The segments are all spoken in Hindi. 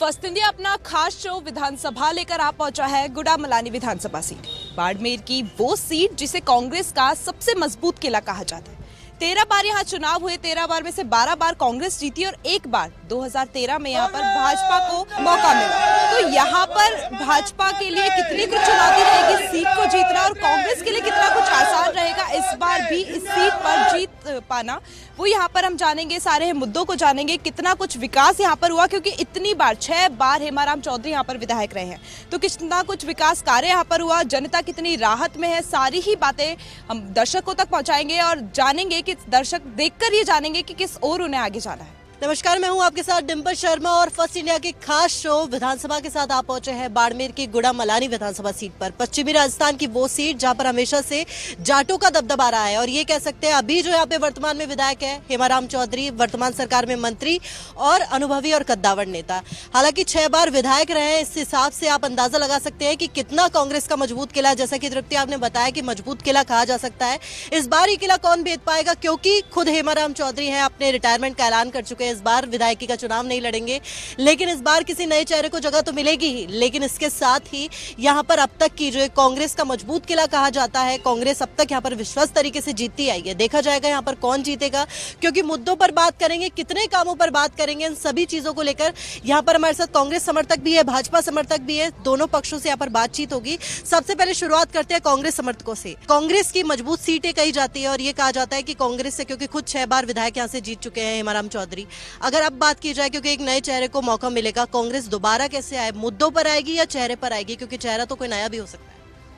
फर्स्ट इंडिया अपना खास शो विधानसभा लेकर आ पहुंचा है गुड़ामलानी विधानसभा सीट। बाड़मेर की वो सीट जिसे कांग्रेस का सबसे मजबूत किला कहा जाता है। 13 बार यहाँ चुनाव हुए, 13 बार में से 12 बार कांग्रेस जीती और एक बार 2013 में यहाँ पर भाजपा को मौका मिला। तो यहाँ पर भाजपा के लिए कितनी कुछ चुनौती रहेगी सीट को जीतना और कांग्रेस के लिए कितना कुछ आसान रहेगा इस बार भी इस सीट पर जीत पाना, वो यहाँ पर हम जानेंगे। सारे मुद्दों को जानेंगे, कितना कुछ विकास यहाँ पर हुआ, क्योंकि इतनी बार 6 बार हेमाराम चौधरी यहाँ पर विधायक रहे हैं, तो कितना कुछ विकास कार्य यहाँ पर हुआ, जनता कितनी राहत में है, सारी ही बातें हम दर्शकों तक पहुंचाएंगे और जानेंगे कि दर्शक देखकर ये जानेंगे कि किस ओर उन्हें आगे जाना है। नमस्कार, मैं हूं आपके साथ डिम्पल शर्मा और फर्स्ट इंडिया के खास शो विधानसभा के साथ आप पहुंचे हैं बाड़मेर की गुड़ामलानी विधानसभा सीट पर। पश्चिमी राजस्थान की वो सीट जहां पर हमेशा से जाटों का दबदबा रहा है और ये कह सकते हैं अभी जो यहाँ पे वर्तमान में विधायक है हेमाराम चौधरी, वर्तमान सरकार में मंत्री और अनुभवी और कद्दावर नेता। हालांकि 6 बार विधायक रहे हैं, इस हिसाब से आप अंदाजा लगा सकते हैं कि कितना कांग्रेस का मजबूत किला, जैसा कि तृप्ति आपने बताया कि मजबूत किला कहा जा सकता है। इस बार ये किला कौन भेद पाएगा, क्योंकि खुद हेमाराम चौधरी हैं, अपने रिटायरमेंट का ऐलान कर चुके हैं। इस बार विधायकी का चुनाव नहीं लड़ेंगे, लेकिन इस बार किसी नए चेहरे को जगह तो मिलेगी ही। लेकिन इसके साथ ही यहाँ पर अब तक की जो कांग्रेस का मजबूत किला कहा जाता है, कांग्रेस अब तक यहाँ पर विश्वास तरीके से जीतती आई है। देखा जाएगा यहाँ पर कौन जीतेगा, क्योंकि मुद्दों पर बात करेंगे, कितने कामों पर बात करेंगे, इन सभी चीजों को लेकर यहाँ पर हमारे साथ कांग्रेस समर्थक भी है, भाजपा समर्थक भी है, दोनों पक्षों से यहाँ पर बातचीत होगी। सबसे पहले शुरुआत करते हैं कांग्रेस समर्थकों से। कांग्रेस की मजबूत सीटें कही जाती है और ये कहा जाता है कि कांग्रेस से, क्योंकि खुद 6 बार विधायक यहाँ से जीत चुके हैं हेमाराम चौधरी। अगर अब बात की जाए, क्योंकि एक नए चेहरे को मौका मिलेगा, कांग्रेस दोबारा कैसे आए, मुद्दों पर आएगी या चेहरे पर आएगी, क्योंकि चेहरा तो कोई नया भी हो सकता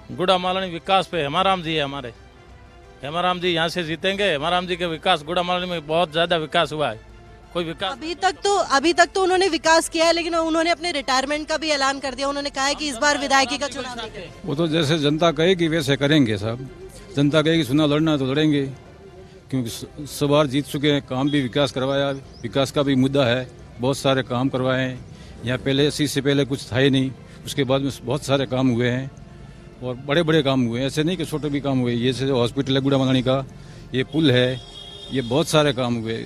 है। गुड़ामलानी विकास पे हेमाराम जी है हमारे, हेमाराम जी यहाँ से जीतेंगे। हेमाराम जी के विकास, गुड़ामलानी में बहुत ज्यादा विकास हुआ है। कोई विकास अभी तक तो उन्होंने विकास किया है, लेकिन उन्होंने अपने रिटायरमेंट का भी ऐलान कर दिया। उन्होंने कहा है कि इस बार विधायकी का चुनाव नहीं करेंगे। वो तो जैसे जनता कहेगी वैसे करेंगे साहब। जनता कहेगी चुनाव लड़ना तो लड़ेंगे, क्योंकि 100 बार जीत चुके हैं, काम भी विकास करवाया, विकास का भी मुद्दा है, बहुत सारे काम करवाए हैं। यहाँ पहले सीट से पहले कुछ था ही नहीं, उसके बाद में बहुत सारे काम हुए हैं और बड़े बड़े काम हुए हैं, ऐसे नहीं कि छोटे भी काम हुए। ये जैसे हॉस्पिटल है गुड़ामलानी का, ये पुल है, ये बहुत सारे काम हुए।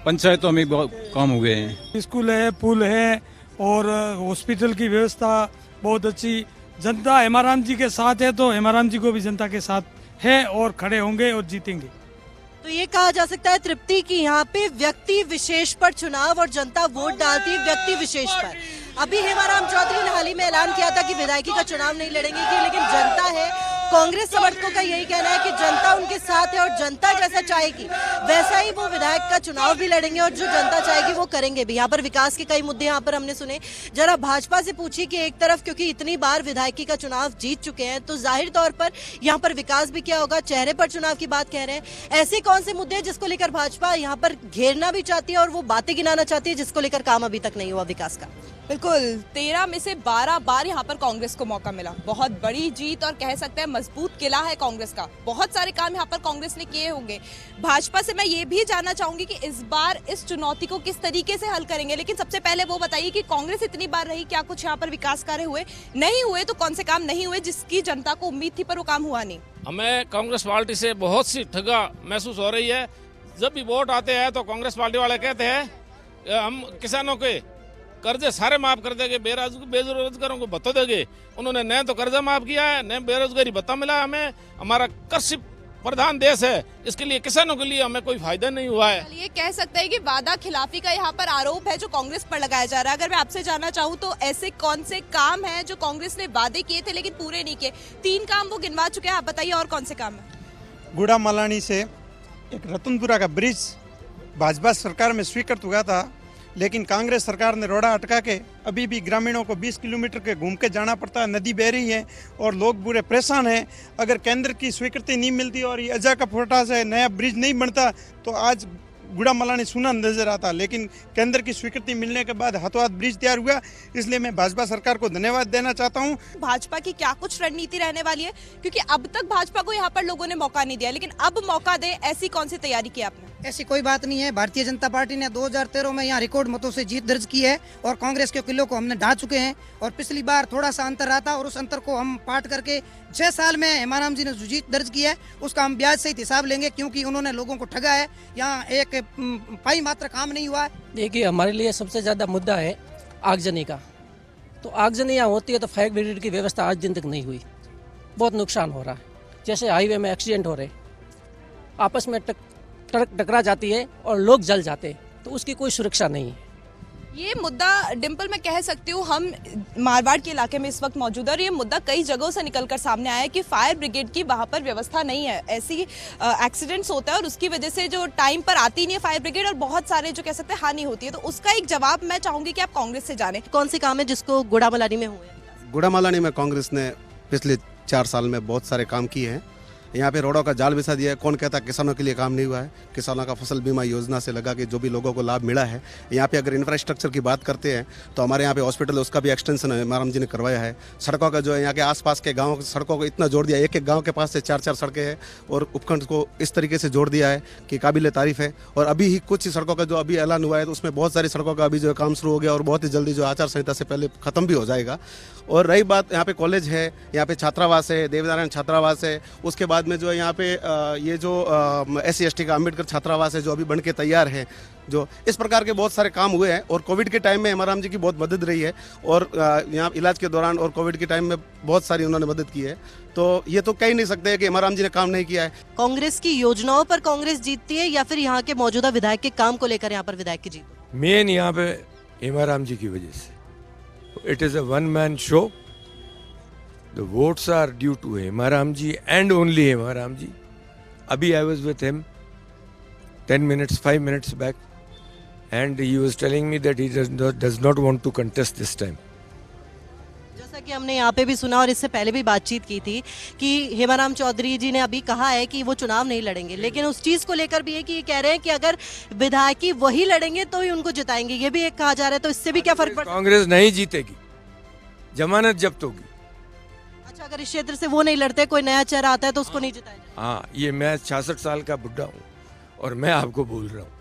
पंचायतों में बहुत काम हुए हैं, स्कूल है, पुल है और हॉस्पिटल की व्यवस्था बहुत अच्छी। जनता हेमाराम जी के साथ है, तो हेमाराम जी को भी जनता के साथ है और खड़े होंगे और जीतेंगे। तो ये कहा जा सकता है तृप्ति की यहाँ पे व्यक्ति विशेष पर चुनाव और जनता वोट डालती है व्यक्ति विशेष पर। अभी हेमाराम चौधरी ने हाल ही में ऐलान किया था कि विधायकी का चुनाव नहीं लड़ेंगे, लेकिन जनता है, कांग्रेस समर्थकों का यही कहना है कि जनता उनके साथ है और जनता जैसा चाहेगी वैसा ही वो विधायक का चुनाव भी लड़ेंगे और जो जनता चाहेगी वो करेंगे भी। यहाँ पर विकास के कई मुद्दे यहाँ पर हमने सुने। जरा भाजपा से पूछिए कि एक तरफ क्योंकि इतनी बार विधायकी का चुनाव जीत चुके हैं, तो जाहिर तौर पर यहाँ पर विकास भी क्या होगा, चेहरे पर चुनाव की बात कह रहे हैं। ऐसे कौन से मुद्दे हैं जिसको लेकर भाजपा यहाँ पर घेरना भी चाहती है और वो बातें गिनाना चाहती है, जिसको लेकर काम अभी तक नहीं हुआ विकास का? बिल्कुल, 13 में से 12 बार यहाँ पर कांग्रेस को मौका मिला। बहुत बड़ी जीत और कह सकते हैं मजबूत किला है कांग्रेस का। बहुत सारे काम यहाँ पर कांग्रेस ने किए होंगे। भाजपा से मैं ये भी जानना चाहूंगी कि इस बार इस चुनौती को किस तरीके से हल करेंगे, लेकिन सबसे पहले वो बताइए कि कांग्रेस इतनी बार रही, क्या कुछ यहाँ पर विकास कार्य हुए? नहीं हुए तो कौन से काम नहीं हुए जिसकी जनता को उम्मीद थी पर वो काम हुआ नहीं? हमें कांग्रेस पार्टी से बहुत सी ठगा महसूस हो रही है। जब भी वोट आते हैं तो कांग्रेस पार्टी वाले कहते हैं हम किसानों के कर्जे सारे माफ कर देंगे, बेरोजगारों को भत्ता देंगे। उन्होंने न तो कर्जा माफ किया है, न बेरोजगारी भत्ता मिला हमें। हमारा कृषि प्रधान देश है, इसके लिए किसानों के लिए हमें कोई फायदा नहीं हुआ है। ये कह सकते हैं कि वादा खिलाफी का यहाँ पर आरोप है जो कांग्रेस पर लगाया जा रहा है। अगर मैं आपसे जानना चाहूँ तो ऐसे कौन से काम हैं जो कांग्रेस ने वादे किए थे लेकिन पूरे नहीं किए? 3 काम वो गिनवा चुके हैं, आप बताइए और कौन से काम है? गुड़ामलानी से एक रतनपुरा का ब्रिज भाजपा सरकार में स्वीकृत हुआ था, लेकिन कांग्रेस सरकार ने रोड़ा अटका के अभी भी ग्रामीणों को 20 किलोमीटर के घूम के जाना पड़ता है। नदी बह रही है और लोग बुरे परेशान हैं। अगर केंद्र की स्वीकृति नहीं मिलती और ये अजा का फोटा से नया ब्रिज नहीं बनता तो आज गुड़ामलानी सुना नजर आता। लेकिन केंद्र की स्वीकृति मिलने के बाद हाथों हाथ ब्रिज तैयार हुआ, इसलिए मैं भाजपा सरकार को धन्यवाद देना चाहता हूँ। भाजपा की क्या कुछ रणनीति रहने वाली है, क्योंकि अब तक भाजपा को यहाँ पर लोगों ने मौका नहीं दिया, लेकिन अब मौका दे, ऐसी कौन सी तैयारी की आपने? ऐसी कोई बात नहीं है। भारतीय जनता पार्टी ने 2013 में यहाँ रिकॉर्ड मतों से जीत दर्ज की है और कांग्रेस के किलों को हमने ढा चुके हैं। और पिछली बार थोड़ा सा अंतर रहा था और उस अंतर को हम पाट करके 6 साल में हेमाराम जी ने जो जीत दर्ज की है उसका हम ब्याज सहित हिसाब लेंगे, क्योंकि उन्होंने लोगों को ठगा है। यहाँ एक पाई मात्र काम नहीं हुआ है। देखिए, हमारे लिए सबसे ज्यादा मुद्दा है आगजनी का। तो आगजनी यहाँ होती है तो फायर ब्रिगेड की व्यवस्था आज दिन तक नहीं हुई, बहुत नुकसान हो रहा है। जैसे हाईवे में एक्सीडेंट हो रहे, आपस में ट्रक टकरा जाती है और लोग जल जाते हैं, तो उसकी कोई सुरक्षा नहीं है। ये मुद्दा डिम्पल मैं कह सकती हूँ, हम मारवाड़ के इलाके में इस वक्त मौजूद है और ये मुद्दा कई जगहों से निकलकर सामने आया है कि फायर ब्रिगेड की वहां पर व्यवस्था नहीं है। ऐसी एक्सीडेंट्स होता है और उसकी वजह से जो टाइम पर आती नहीं है फायर ब्रिगेड और बहुत सारे जो कह सकते हैं हानि होती है। तो उसका एक जवाब मैं चाहूंगी कि आप कांग्रेस से जाने। कौन से काम है जिसको गुड़ामलानी में हुए? गुड़ामलानी में कांग्रेस ने पिछले 4 साल में बहुत सारे काम किए हैं। यहाँ पे रोडों का जाल बिछा दिया है। कौन कहता किसानों के लिए काम नहीं हुआ है? किसानों का फसल बीमा योजना से लगा के जो भी लोगों को लाभ मिला है। यहाँ पे अगर इंफ्रास्ट्रक्चर की बात करते हैं तो हमारे यहाँ पे हॉस्पिटल है, उसका भी एक्सटेंशन एमआरएम जी ने करवाया है। सड़कों का जो है यहाँ के आसपास के गाँव सड़कों को इतना जोड़ दिया, एक गाँव के पास से 4-4 सड़कें हैं और उपखंड को इस तरीके से जोड़ दिया है कि काबिल तारीफ है। और अभी ही कुछ सड़कों का जो अभी ऐलान हुआ है तो उसमें बहुत सारी सड़कों का अभी जो काम शुरू हो गया और बहुत ही जल्दी जो आचार संहिता से पहले खत्म भी हो जाएगा। और रही बात यहाँ पे कॉलेज है, यहाँ पे छात्रावास है, देवनारायण छात्रावास है। उसके बाद में जो है यहाँ पे ये जो SC/ST का अम्बेडकर छात्रावास है जो अभी बन के तैयार है। जो इस प्रकार के बहुत सारे काम हुए हैं और कोविड के टाइम में एमआरएम जी की बहुत मदद रही है और यहाँ इलाज के दौरान और कोविड के टाइम में बहुत सारी उन्होंने मदद की है। तो ये तो कह ही नहीं सकते कि एमआरएम जी ने काम नहीं किया है। कांग्रेस की योजनाओं पर कांग्रेस जीतती है या फिर यहाँ के मौजूदा विधायक के काम को लेकर यहाँ पर विधायक की जीत? मेन यहाँ पे एमआरएम जी की वजह से। It is a one man show. The votes are due to MRM ji and only MRM ji. अभी I was with him 5 minutes back and he was telling me that he does not want to contest this time. जैसा कि हमने यहाँ पे भी सुना और इससे पहले भी बातचीत की थी कि हेमाराम चौधरी जी ने अभी कहा है कि वो चुनाव नहीं लड़ेंगे, लेकिन उस चीज को लेकर भी है कि ये कह रहे हैं कि अगर विधायकी वही लड़ेंगे तो ही उनको जिताएंगे। ये भी एक कहा जा रहा है, तो इससे भी क्या फर्क पड़ता है? कांग्रेस नहीं जीतेगी, जमानत जब्त होगी। अच्छा, अगर इस क्षेत्र से वो नहीं लड़ते, कोई नया चेहरा आता है तो उसको नहीं जिताया? हाँ, ये मैं 66 साल का बुढ़ा हूँ और मैं आपको बोल रहा हूँ।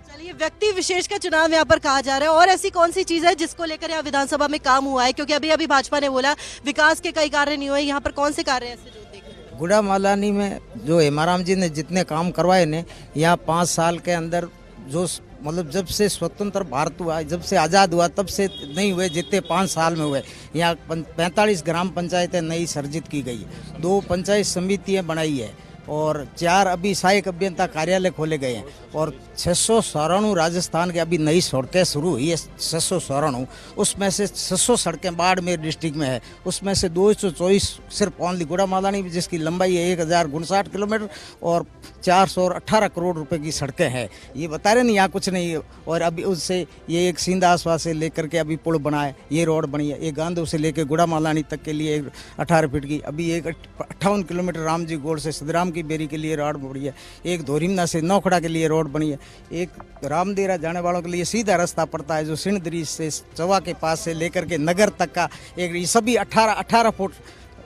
चलिए, व्यक्ति विशेष का चुनाव यहाँ पर कहा जा रहा है। और ऐसी कौन सी चीज है जिसको लेकर यहाँ विधानसभा में काम हुआ है? क्योंकि अभी भाजपा ने बोला विकास के कई कार्य नहीं हुए, यहाँ पर कौन से कार्य ऐसे जो देख रहे हैं? गुड़ामलानी में जो हेमाराम जी ने जितने काम करवाए ने, यहाँ 5 साल के अंदर जो मतलब जब से स्वतंत्र भारत हुआ, जब से आज़ाद हुआ, तब से नहीं हुए जितने 5 साल में हुए। यहाँ 45 ग्राम पंचायतें नई सर्जित की गई है, 2 पंचायत समितियाँ बनाई है और 4 अभी सहायक अभियंता कार्यालय खोले गए हैं और 694 राजस्थान के अभी नई सड़कें शुरू हुई है। 694 उसमें से 600 सड़कें बाड़मेर डिस्ट्रिक्ट में है, उसमें से 224 सिर्फ ओनली गुड़ामलानी जिसकी लंबाई है 1059 किलोमीटर और 418 करोड़ रुपए की सड़कें हैं। ये बता रहे नहीं यहाँ कुछ नहीं है। और अभी उससे ये एक सिंधासवा से लेकर के अभी पुल बना है, ये रोड बनी है, ये गांधो से लेकर गुड़ामलानी तक के लिए 18 फीट की। अभी एक 58 किलोमीटर रामजी गोड़ से सिद्धराम की बेरी के लिए रोड बनी है, एक धोरीमना से नौखड़ा के लिए रोड बनी है, एक रामदेरा जाने वालों के लिए सीधा रास्ता पड़ता है जो सिंधदरी से चवा के पास से लेकर के नगर तक का एक, ये सभी 18 फुट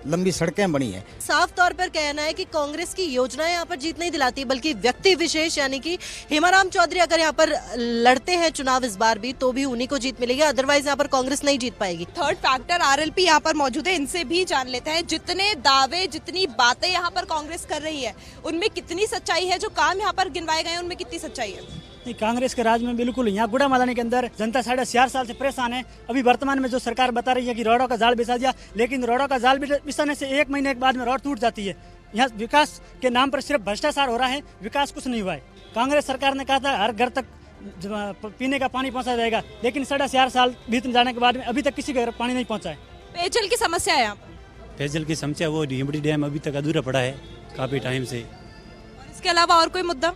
लंबी सड़कें बनी है। साफ तौर पर कहना है कि कांग्रेस की योजनाएं यहाँ पर जीत नहीं दिलाती, बल्कि व्यक्ति विशेष यानी कि हेमाराम चौधरी अगर यहाँ पर लड़ते हैं चुनाव इस बार भी तो भी उन्हीं को जीत मिलेगी, अदरवाइज यहाँ पर कांग्रेस नहीं जीत पाएगी। थर्ड फैक्टर आरएलपी यहाँ पर मौजूद है, इनसे भी जान लेते हैं जितने दावे जितनी बातें यहाँ पर कांग्रेस कर रही है उनमें कितनी सच्चाई है, जो काम यहाँ पर गिनवाए गए उनमें कितनी सच्चाई है? कांग्रेस के राज में बिल्कुल यहाँ गुड़ामलानी के अंदर जनता 4.5 साल से परेशान है। अभी वर्तमान में जो सरकार बता रही है कि रोडों का जाल बिछा दिया, लेकिन रोडों का जाल बिछाने से 1 महीने के बाद में रोड टूट जाती है। यहाँ विकास के नाम पर सिर्फ भ्रष्टाचार हो रहा है, विकास कुछ नहीं हुआ है। कांग्रेस सरकार ने कहा था हर घर तक पीने का पानी पहुँचा जाएगा, लेकिन 4.5 साल बीत जाने के बाद में अभी तक किसी के घर पानी नहीं पहुँचा है। पेयजल की समस्या है यहाँ पर? पेयजल की समस्या वो ढीमड़ी डैम अभी तक अधूरा पड़ा है काफी टाइम से। इसके अलावा और कोई मुद्दा?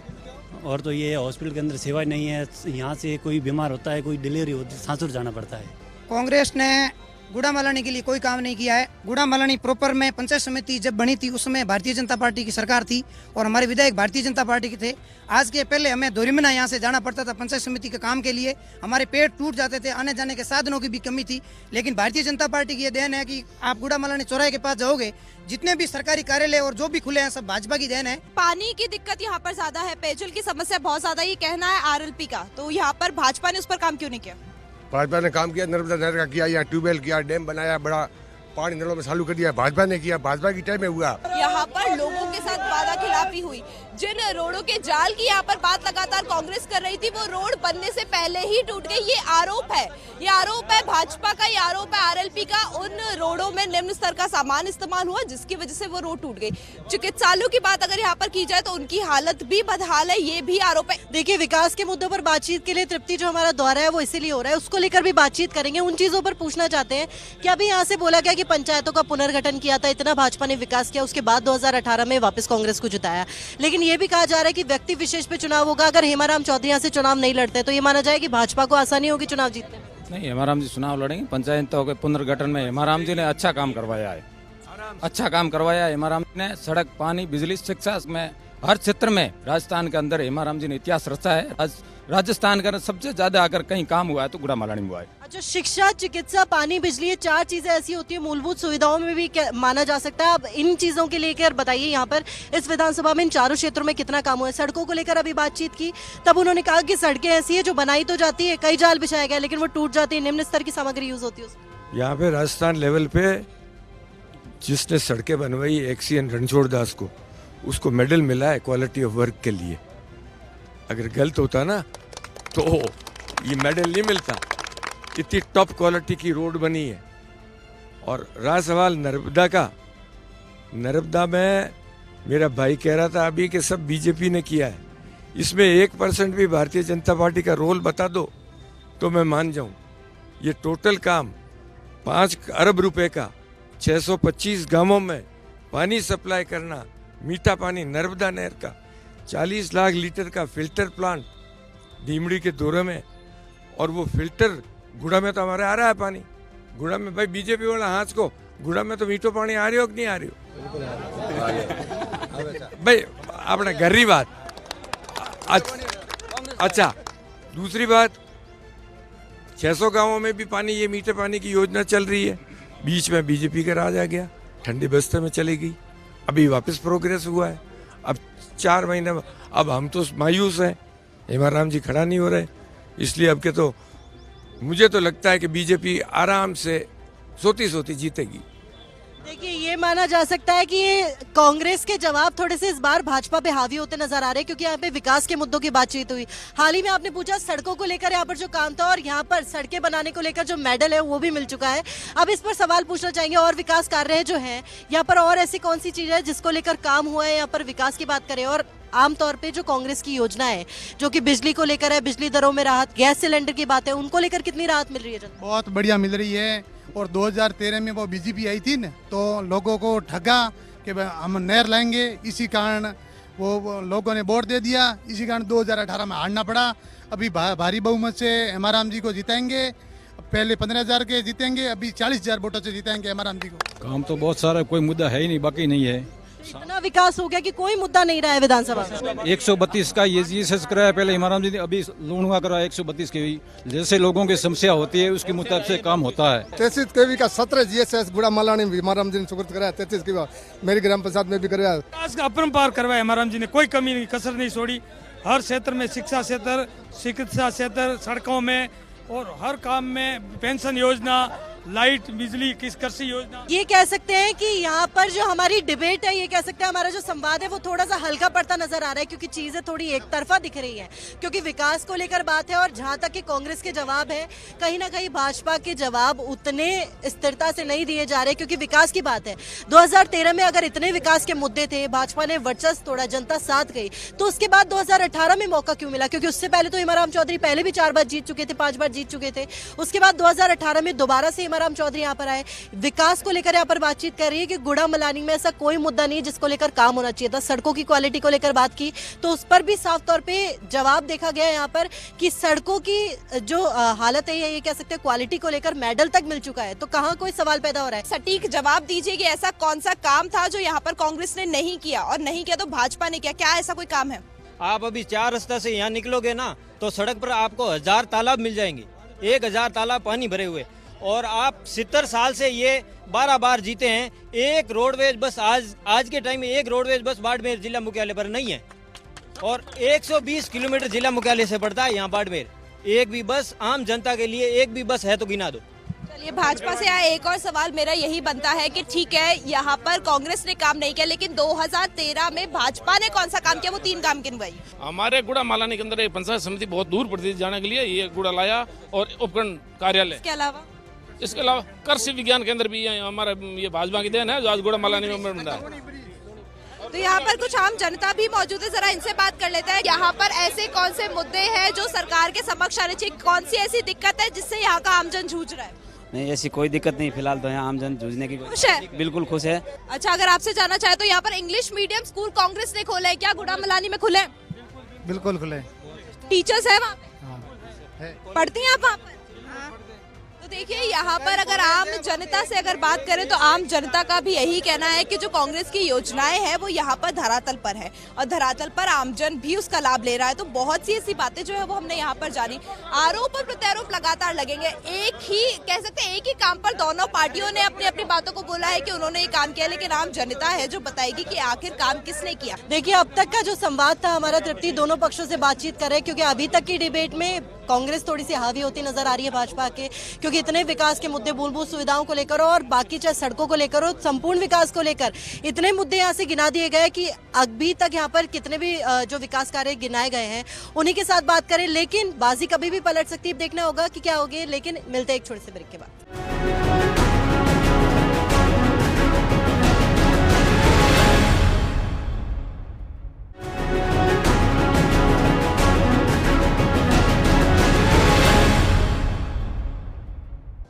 और तो ये हॉस्पिटल के अंदर सेवा नहीं है, यहाँ से कोई बीमार होता है, कोई डिलीवरी होती है, सांसुर जाना पड़ता है। कांग्रेस ने गुड़ामलानी के लिए कोई काम नहीं किया है। गुड़ामलानी प्रॉपर में पंचायत समिति जब बनी थी उसमें भारतीय जनता पार्टी की सरकार थी और हमारे विधायक भारतीय जनता पार्टी के थे। आज के पहले हमें धोरीमना यहाँ से जाना पड़ता था पंचायत समिति के काम के लिए, हमारे पेट टूट जाते थे, आने जाने के साधनों की भी कमी थी। लेकिन भारतीय जनता पार्टी की ये देन है कि आप गुड़ामलानी चौराहे के पास जाओगे, जितने भी सरकारी कार्यालय और जो भी खुले हैं सब भाजपा की देन है। पानी की दिक्कत यहाँ पर ज्यादा है, पेयजल की समस्या बहुत ज्यादा, ये कहना है आरएलपी का, तो यहाँ पर भाजपा ने उस पर काम क्यों नहीं किया? भाजपा ने काम किया, नर्मदा नहर का किया, यहाँ ट्यूबवेल किया, डैम बनाया, बड़ा पानी नलों में चालू कर दिया, भाजपा ने किया, भाजपा की टाइम में हुआ। यहाँ यहाँ पर लोगों के साथ वादा खिलाफी हुई। जिन रोडों के जाल की यहाँ पर बात लगातार कांग्रेस कर रही थी वो रोड बनने से पहले ही टूट गई। ये आरोप है भाजपा का, ये आरोप है आरएलपी का। उन रोडों में निम्न स्तर का सामान इस्तेमाल हुआ जिसकी वजह से वो रोड टूट गई। चिकित्सालयों की बात अगर यहाँ पर की जाए तो उनकी हालत भी बदहाल है, ये भी आरोप है। देखिए, विकास के मुद्दों पर बातचीत के लिए तृप्ति जो हमारा दौरा है वो इसीलिए हो रहा है, उसको लेकर भी बातचीत करेंगे। उन चीजों पर पूछना चाहते हैं कि अभी यहाँ से बोला गया कि पंचायतों का पुनर्गठन किया था, इतना भाजपा ने विकास किया, उसके बाद 2018 में वापस कांग्रेस को जिताया। लेकिन ये भी कहा जा रहा है कि व्यक्ति विशेष पे चुनाव होगा। अगर हेमाराम चौधरी यहाँ से चुनाव नहीं लड़ते तो ये माना जाए कि भाजपा को आसानी होगी चुनाव जीतने में। नहीं, हेमाराम जी चुनाव लड़ेंगे। पंचायतों के पुनर्गठन में हेमाराम जी ने अच्छा काम करवाया है, हेमाराम जी ने सड़क, पानी, बिजली, शिक्षा में हर क्षेत्र में राजस्थान के अंदर हेमाराम जी ने इतिहास रचा है। राजस्थान का सबसे ज्यादा अगर कहीं काम हुआ है तो गुड़ामलानी में हुआ है। अच्छा, शिक्षा, चिकित्सा, पानी, बिजली, ये 4 चीजें ऐसी होती है मूलभूत सुविधाओं में भी माना जा सकता है। अब इन चीजों के लेकर बताइए, यहाँ पर इस विधानसभा में इन चारों क्षेत्रों में कितना काम हुआ है। सड़कों को लेकर अभी बातचीत की, तब उन्होंने कहा कि सड़कें ऐसी है जो बनाई तो जाती है, कई जाल बिछाया गया लेकिन वो टूट जाती है, निम्न स्तर की सामग्री यूज होती है उसमें। यहाँ पे राजस्थान लेवल पे जिसने सड़कें बनवाई एक्सीएन रणछोड़ दास को, उसको मेडल मिला है क्वालिटी ऑफ वर्क के लिए। अगर गलत होता ना तो ये मेडल नहीं मिलता। इतनी टॉप क्वालिटी की रोड बनी है। और रहा सवाल नर्मदा का, नर्मदा में मेरा भाई कह रहा था अभी कि सब बीजेपी ने किया है, इसमें 1% भी भारतीय जनता पार्टी का रोल बता दो तो मैं मान जाऊं। ये टोटल काम 5 अरब रुपए का, 625 गांवों में पानी सप्लाई करना, मीठा पानी नर्मदा नहर का, 40 लाख लीटर का फिल्टर प्लांट ढीमड़ी के दौरे में। और वो फिल्टर गुड़ा में तो हमारे आ रहा है पानी। गुड़ा में भाई बीजेपी वाला हाथ को, गुड़ा में तो मीठो पानी आ रही हो कि नहीं आ रही हो भाई, अपना गहरी बात। अच्छा, दूसरी बात, 600 गांवों में भी पानी, ये मीठे पानी की योजना चल रही है। बीच में बीजेपी का राज आ गया, ठंडी बस्ते में चली गई, अभी वापस प्रोग्रेस हुआ है। अब 4 महीने में अब हम तो मायूस हैं, हेमाराम जी खड़ा नहीं हो रहे, इसलिए अब के तो मुझे तो लगता है कि बीजेपी आराम से सोती जीतेगी। देखिए, ये माना जा सकता है कि ये कांग्रेस के जवाब थोड़े से इस बार भाजपा पे हावी होते नजर आ रहे हैं, क्योंकि यहाँ पे विकास के मुद्दों की बातचीत हुई। हाल ही में आपने पूछा सड़कों को लेकर यहाँ पर जो काम था, और यहाँ पर सड़कें बनाने को लेकर जो मेडल है वो भी मिल चुका है। अब इस पर सवाल पूछना चाहेंगे, और विकास कार्य जो है यहाँ पर और ऐसी कौन सी चीज है जिसको लेकर काम हुआ है, यहाँ पर विकास की बात करें। और आमतौर पे जो कांग्रेस की योजना है जो कि बिजली को लेकर है, बिजली दरों में राहत, गैस सिलेंडर की बात है, उनको लेकर कितनी राहत मिल रही है जनता? बहुत बढ़िया मिल रही है। और 2013 में वो बीजेपी आई थी न, तो लोगों को ठगा कि हम नहर लाएंगे, इसी कारण वो लोगों ने वोट दे दिया, इसी कारण 2018 में हारना पड़ा। अभी भारी बहुमत से हेमाराम जी को जिताएंगे। पहले 15,000 के जीतेंगे, अभी 40,000 वोटों से जिताएंगे हेमाराम जी को। काम तो बहुत सारा, कोई मुद्दा है ही नहीं, बाकी नहीं है। इतना विकास हो गया कि कोई मुद्दा नहीं रहा है विधानसभा में। 132 का ये जीएसएस कराया पहले हेमाराम जी ने, अभी लूणुआ कराया 132 के भी। जैसे लोगों की समस्या होती है उसके मुताबिक से काम होता है। 33 केवी का 17 जीएसएस गुड़ा मलानी हेमाराम जी ने सुपुर्द कराया। 33 की मेरी ग्राम पंचायत में भी कराया। विकास का अपरंपार करवाया हेमाराम जी ने, कोई कमी नहीं, कसर नहीं छोड़ी। हर क्षेत्र में, शिक्षा क्षेत्र, चिकित्सा क्षेत्र, सड़कों में और हर काम में, पेंशन योजना, लाइट, बिजली, कृषि योजना। ये कह सकते हैं कि यहाँ पर जो हमारी डिबेट है, ये कह सकते हैं हमारा जो संवाद है वो थोड़ा सा हल्का पड़ता नजर आ रहा है, क्योंकि चीजें थोड़ी एक तरफा दिख रही हैं। क्योंकि विकास को लेकर बात है, और जहाँ तक कि कांग्रेस के जवाब है, कहीं ना कहीं भाजपा के जवाब उतने स्थिरता से नहीं दिए जा रहे, क्योंकि विकास की बात है। 2013 में अगर इतने विकास के मुद्दे थे, भाजपा ने वर्चस्व तोड़ा, जनता साथ गई, तो उसके बाद 2018 में मौका क्यों मिला? क्योंकि उससे पहले तो हेमाराम चौधरी पहले भी 4 बार जीत चुके थे, 5 बार जीत चुके थे। उसके बाद 2018 में दोबारा से हेमाराम चौधरी यहाँ पर आए। विकास को लेकर यहाँ पर बातचीत कर रही है कि गुड़ा मलानी में ऐसा कोई मुद्दा नहीं जिसको लेकर काम होना चाहिए था। सड़कों की क्वालिटी को लेकर बात की तो उस पर भी साफ तौर पे जवाब देखा गया यहाँ पर कि सड़कों की जो हालत है, ये कह सकते हैं क्वालिटी को लेकर मेडल तक मिल चुका है। तो कहाँ कोई सवाल पैदा हो रहा है? सटीक जवाब दीजिए कि ऐसा कौन सा काम था जो यहाँ पर कांग्रेस ने नहीं किया, और नहीं किया तो भाजपा ने किया? क्या ऐसा कोई काम है? आप अभी 4 रास्ता से यहाँ निकलोगे ना तो सड़क पर आपको 1000 तालाब मिल जाएंगे, 1000 तालाब पानी भरे हुए। और आप 70 साल से ये 12 बार जीते हैं। एक रोडवेज बस आज के टाइम में एक रोडवेज बस बाड़मेर जिला मुख्यालय पर नहीं है, और 120 किलोमीटर जिला मुख्यालय से पड़ता है यहाँ बाड़मेर। एक भी बस आम जनता के लिए एक भी बस है तो गिना दो। ये भाजपा से आया एक और सवाल मेरा यही बनता है कि ठीक है, यहाँ पर कांग्रेस ने काम नहीं किया, लेकिन 2013 में भाजपा ने कौन सा काम किया, वो 3 काम गिनवाई। हमारे गुड़ा मालानी के अंदर एक पंचायत समिति बहुत दूर पड़ती थी जाने के लिए, ये गुड़ा लाया, और उपखंड कार्यालय। इसके अलावा कृषि विज्ञान केंद्र भी हमारा ये भाजपा की देन है, जो आज गुड़ा मालानी में बना है। तो यहाँ पर कुछ आम जनता भी मौजूद है, जरा इनसे बात कर लेते हैं। यहाँ पर ऐसे कौन से मुद्दे हैं जो सरकार के समक्ष आने चाहिए, कौन सी ऐसी दिक्कत है जिससे यहाँ का आमजन जूझ रहा है? नहीं, ऐसी कोई दिक्कत नहीं, फिलहाल तो यहाँ आमजन जूझने की खुश है, बिल्कुल खुश है। अच्छा, अगर आपसे जानना चाहे तो यहाँ पर इंग्लिश मीडियम स्कूल कांग्रेस ने खोले, क्या गुड़ा मलानी में खुले? बिल्कुल खुले। टीचर्स है वहाँ पे? पढ़ती हैं आप वहाँ पर? तो देखिए, यहाँ पर अगर आम जनता से अगर बात करें तो आम जनता का भी यही कहना है कि जो कांग्रेस की योजनाएं हैं वो यहाँ पर धरातल पर है, और धरातल पर आमजन भी उसका लाभ ले रहा है। तो बहुत सी ऐसी बातें जो है वो हमने यहाँ पर जानी। आरोप और प्रत्यारोप लगातार लगेंगे, एक ही कह सकते हैं, एक ही काम पर दोनों पार्टियों ने अपनी अपनी बातों को बोला है कि उन्होंने ये काम किया, लेकिन आम जनता है जो बताएगी कि आखिर काम किसने किया। देखिए, अब तक का जो संवाद था हमारा, तृप्ति दोनों पक्षों से बातचीत कर रहे हैं, क्योंकि अभी तक की डिबेट में कांग्रेस थोड़ी सी हावी होती नजर आ रही है भाजपा के, क्योंकि इतने विकास के मुद्दे, मूलभूत सुविधाओं को लेकर और बाकी चाहे सड़कों को लेकर हो, संपूर्ण विकास को लेकर इतने मुद्दे यहाँ से गिना दिए गए कि अभी तक यहाँ पर कितने भी जो विकास कार्य गिनाए गए हैं उन्हीं के साथ बात करें। लेकिन बाजी कभी भी पलट सकती है, देखना होगा कि क्या होगी। लेकिन मिलते हैं एक छोटे से ब्रेक के बाद।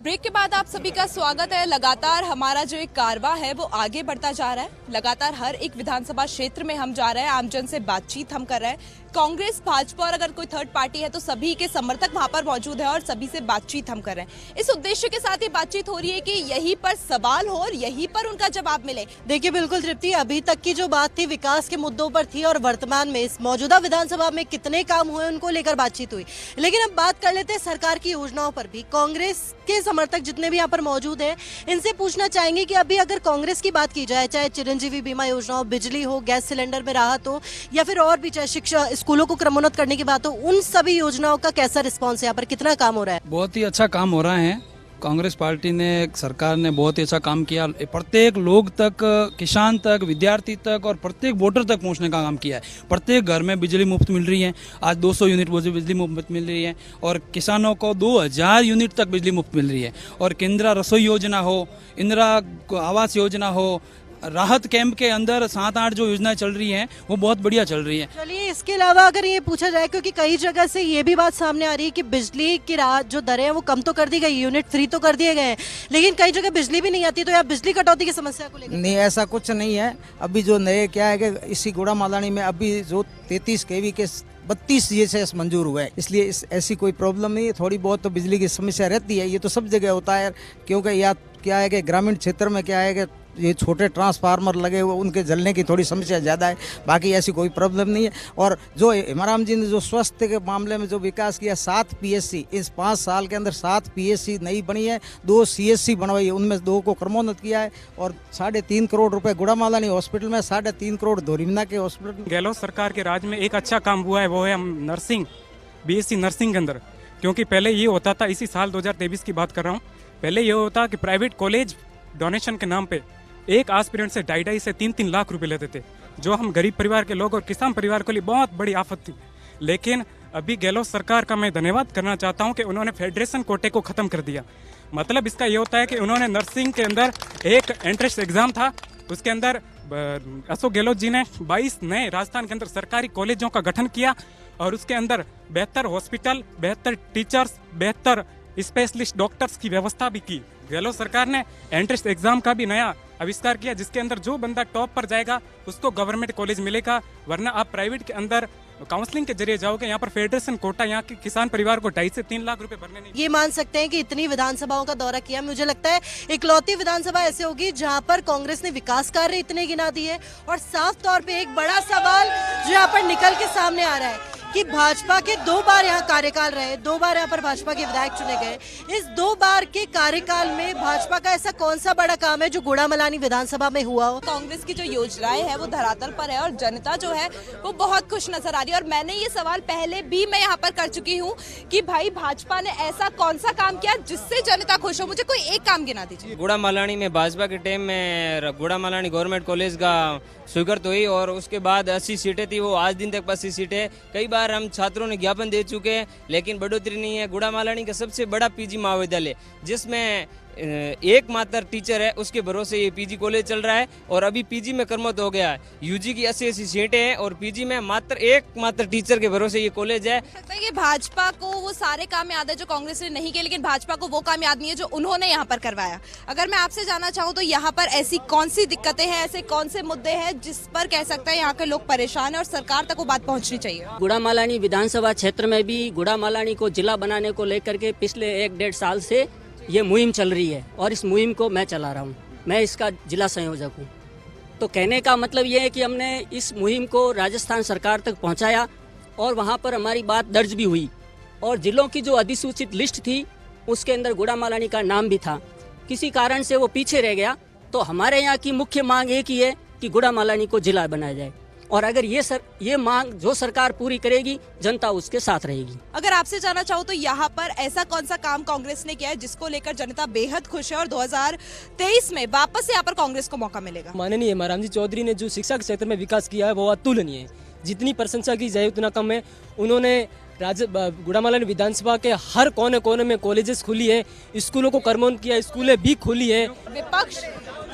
ब्रेक के बाद आप सभी का स्वागत है। लगातार हमारा जो एक कारवां है वो आगे बढ़ता जा रहा है। लगातार हर एक विधानसभा क्षेत्र में हम जा रहे हैं, आमजन से बातचीत हम कर रहे हैं। कांग्रेस, भाजपा और अगर कोई थर्ड पार्टी है तो सभी के समर्थक वहां पर मौजूद है और सभी से बातचीत हम कर रहे हैं। इस उद्देश्य के साथ ही बातचीत हो रही है कि यहीं पर सवाल हो और यहीं पर उनका जवाब मिले। देखिए, बिल्कुल तृप्ति, अभी तक की जो बात थी विकास के मुद्दों पर थी, और वर्तमान में इस मौजूदा विधानसभा में कितने काम हुए उनको लेकर बातचीत हुई। लेकिन अब बात कर लेते हैं सरकार की योजनाओं पर भी। कांग्रेस के समर्थक जितने भी यहाँ पर मौजूद हैं, इनसे पूछना चाहेंगे कि अभी अगर कांग्रेस की बात की जाए, चाहे चिरंजीवी बीमा योजना हो, बिजली हो, गैस सिलेंडर में राहत हो, या फिर और भी चाहे शिक्षा, स्कूलों को क्रमोन्नत करने की बात हो, उन सभी योजनाओं का कैसा रिस्पॉन्स है, यहाँ पर कितना काम हो रहा है? बहुत ही अच्छा काम हो रहा है। कांग्रेस पार्टी ने, सरकार ने बहुत ही अच्छा काम किया। प्रत्येक लोग तक, किसान तक, विद्यार्थी तक और प्रत्येक वोटर तक पहुंचने का काम किया है। प्रत्येक घर में बिजली मुफ्त मिल रही है, आज 200 यूनिट बिजली मुफ्त मिल रही है, और किसानों को 2000 यूनिट तक बिजली मुफ्त मिल रही है। और केंद्र रसोई योजना हो, इंदिरा आवास योजना हो, राहत कैंप के अंदर 7-8 जो योजनाएं चल रही हैं वो बहुत बढ़िया चल रही हैं। चलिए, इसके अलावा अगर ये पूछा जाए, क्योंकि कई जगह से ये भी बात सामने आ रही है कि बिजली की जो दरें हैं वो कम तो कर दी गई, यूनिट फ्री तो कर दिए गए हैं, लेकिन कई जगह बिजली भी नहीं आती, तो यहाँ बिजली कटौती की समस्या को लेकर? नहीं, ऐसा कुछ नहीं है। अभी जो नए क्या है कि इसी गुड़ा मालानी में अभी जो 33 kV के 32 GSS मंजूर हुए हैं, इसलिए ऐसी कोई प्रॉब्लम नहीं है। थोड़ी बहुत तो बिजली की समस्या रहती है, ये तो सब जगह होता है, क्योंकि या क्या है कि ग्रामीण क्षेत्र में क्या है कि ये छोटे ट्रांसफार्मर लगे हुए, उनके जलने की थोड़ी समस्या ज़्यादा है, बाकी ऐसी कोई प्रॉब्लम नहीं है। और जो हेमाराम जी ने जो स्वास्थ्य के मामले में जो विकास किया, 7 PSC इस 5 साल के अंदर 7 PSC नई बनी है, 2 CSC बनवाई है, उनमें 2 को क्रमोन्नत किया है, और 3.5 करोड़ रुपए गुड़ामालानी हॉस्पिटल में, 3.5 करोड़ धोरीमना के हॉस्पिटल। गहलोत सरकार के राज में एक अच्छा काम हुआ है, वो है हम नर्सिंग, BSc नर्सिंग के अंदर। क्योंकि पहले ये होता था, इसी साल 2023 की बात कर रहा हूँ, पहले ये होता कि प्राइवेट कॉलेज डोनेशन के नाम पे एक एस्पिरेंट से 2.5 से 3 लाख रुपए लेते थे, जो हम गरीब परिवार के लोग और किसान परिवार के लिए बहुत बड़ी आफत थी। लेकिन अभी गहलोत सरकार का मैं धन्यवाद करना चाहता हूं कि उन्होंने फेडरेशन कोटे को खत्म कर दिया। मतलब इसका ये होता है कि उन्होंने नर्सिंग के अंदर एक एंट्रेंस एग्जाम था, उसके अंदर अशोक गहलोत जी ने 22 नए राजस्थान के अंदर सरकारी कॉलेजों का गठन किया, और उसके अंदर बेहतर हॉस्पिटल, बेहतर टीचर्स, बेहतर स्पेशलिस्ट डॉक्टर्स की व्यवस्था भी की। गहलोत सरकार ने एंट्रेंस एग्जाम का भी नया आविष्कार किया, जिसके अंदर जो बंदा टॉप पर जाएगा उसको गवर्नमेंट कॉलेज मिलेगा, वरना आप प्राइवेट के अंदर काउंसलिंग के जरिए जाओगे। यहाँ पर फेडरेशन कोटा, यहाँ के किसान परिवार को 2.5 से 3 लाख रुपए भरने नहीं। ये मान सकते हैं कि इतनी विधानसभाओं का दौरा किया, मुझे लगता है इकलौती विधानसभा ऐसे होगी जहाँ पर कांग्रेस ने विकास कार्य इतने गिना दिए। और साफ तौर पे एक बड़ा सवाल जो यहाँ पर निकल के सामने आ रहा है कि भाजपा के 2 बार यहाँ कार्यकाल रहे, 2 बार यहाँ पर भाजपा के विधायक चुने गए। इस 2 बार के कार्यकाल में भाजपा का ऐसा कौन सा बड़ा काम है जो गुड़ामलानी विधानसभा में हुआ हो? कांग्रेस की जो योजनाएं है वो धरातल पर है और जनता जो है वो बहुत खुश नजर आ रही है। और मैंने ये सवाल पहले भी मैं यहाँ पर कर चुकी हूँ कि भाई भाजपा ने ऐसा कौन सा काम किया जिससे जनता खुश हो। मुझे कोई एक काम गिना दीजिए। गुड़ामलानी में भाजपा के टाइम में गुड़ामलानी गवर्नमेंट कॉलेज का स्वीकृत हुई और उसके बाद 80 सीटें थी, वो आज दिन तक 80 सीटें। कई बार हम छात्रों ने ज्ञापन दे चुके हैं लेकिन बढ़ोतरी नहीं है। गुड़ामलानी का सबसे बड़ा पीजी महाविद्यालय जिसमें एकमात्र टीचर है, उसके भरोसे ये पीजी कॉलेज चल रहा है और अभी पीजी में कर्मत हो गया है। यूजी की 80 सीटें हैं और पीजी में मात्र एकमात्र टीचर के भरोसे ये कॉलेज है। लगता है कि भाजपा को वो सारे काम याद है जो कांग्रेस ने नहीं किए, लेकिन भाजपा को वो काम याद नहीं है जो उन्होंने यहाँ पर करवाया। अगर मैं आपसे जानना चाहूँ तो यहाँ पर ऐसी कौन सी दिक्कतें हैं, ऐसे कौन से मुद्दे हैं जिस पर कह सकते हैं यहाँ के लोग परेशान है और सरकार तक वो बात पहुँचनी चाहिए? गुड़ामलानी विधानसभा क्षेत्र में भी गुड़ामलानी को जिला बनाने को लेकर के पिछले 1-1.5 साल से ये मुहिम चल रही है और इस मुहिम को मैं चला रहा हूँ। मैं इसका जिला संयोजक हूँ। तो कहने का मतलब ये है कि हमने इस मुहिम को राजस्थान सरकार तक पहुँचाया और वहाँ पर हमारी बात दर्ज भी हुई और जिलों की जो अधिसूचित लिस्ट थी उसके अंदर गुड़ामलानी का नाम भी था। किसी कारण से वो पीछे रह गया। तो हमारे यहाँ की मुख्य मांग एक ही है कि गुड़ामलानी को जिला बनाया जाए और अगर ये मांग जो सरकार पूरी करेगी जनता उसके साथ रहेगी। अगर आपसे जानना चाहूँ तो यहाँ पर ऐसा कौन सा काम कांग्रेस ने किया है जिसको लेकर जनता बेहद खुश है और 2023 में वापस से यहाँ पर कांग्रेस को मौका मिलेगा? माननीय हेमाराम जी चौधरी ने जो शिक्षा के क्षेत्र में विकास किया है वो अतुलनीय है। जितनी प्रशंसा की जाए उतना कम है। उन्होंने गुड़ामलानी विधानसभा के हर कोने कोने में कॉलेजेस खुली है, स्कूलों को कर्मोन्नत किया, स्कूलें भी खुली है। विपक्ष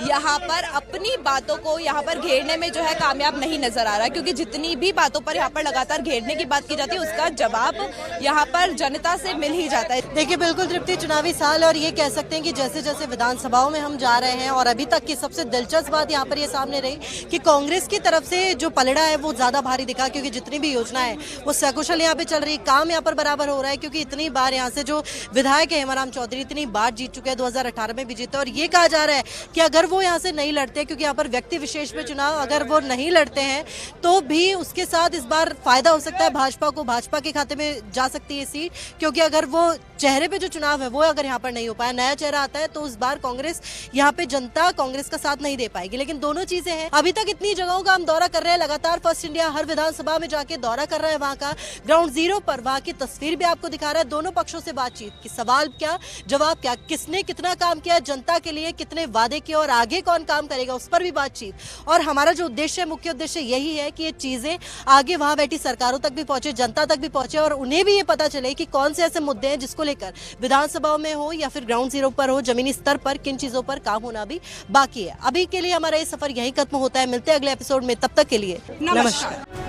यहाँ पर अपनी बातों को यहाँ पर घेरने में जो है कामयाब नहीं नजर आ रहा है, क्योंकि जितनी भी बातों पर यहाँ पर लगातार घेरने की बात की जाती है उसका जवाब यहाँ पर जनता से मिल ही जाता है। देखिए बिल्कुल तृप्ति, चुनावी साल और ये कह सकते हैं कि जैसे जैसे विधानसभाओं में हम जा रहे हैं और अभी तक की सबसे दिलचस्प बात यहाँ पर ये सामने रही कि कांग्रेस की तरफ से जो पलड़ा है वो ज्यादा भारी दिखा, क्योंकि जितनी भी योजना है वो सकुशल यहाँ पे चल रही, काम यहाँ पर बराबर हो रहा है। क्योंकि इतनी बार यहाँ से जो विधायक है हेमाराम चौधरी इतनी बार जीत चुके हैं, 2018 में भी जीते और ये कहा जा रहा है कि अगर वो यहाँ से नहीं लड़ते, क्योंकि यहाँ पर व्यक्ति विशेष में चुनाव, अगर वो नहीं लड़ते हैं तो भी उसके साथ इस बार फायदा हो सकता है भाजपा को, भाजपा के खाते में जा सकती है सीट। क्योंकि अगर वो चेहरे पे जो चुनाव है वो अगर यहाँ पर नहीं हो पाया, नया चेहरा आता है तो इस बार कांग्रेस यहाँ पे जनता कांग्रेस का साथ नहीं दे पाएगी। लेकिन दोनों चीजें हैं, अभी तक इतनी जगहों का हम दौरा कर रहे हैं, लगातार फर्स्ट इंडिया हर विधानसभा में जाके दौरा कर रहे हैं, वहाँ का ग्राउंड जीरो पर वहाँ की तस्वीर भी आपको दिखा रहा है। दोनों पक्षों से बातचीत की, सवाल क्या जवाब क्या, किसने कितना काम किया जनता के लिए, कितने वादे किए और आगे कौन काम करेगा उस पर भी बातचीत। और हमारा जो उद्देश्य है, मुख्य उद्देश्य यही है कि ये चीजें आगे वहां बैठी सरकारों तक भी पहुंचे, जनता तक भी पहुंचे और उन्हें भी ये पता चले कि कौन से ऐसे मुद्दे हैं जिसको लेकर विधानसभाओं में हो या फिर ग्राउंड जीरो पर हो, जमीनी स्तर पर किन चीजों पर काम होना भी बाकी है। अभी के लिए हमारा ये सफर यही खत्म होता है। मिलते हैं अगले एपिसोड में, तब तक के लिए नमस्कार।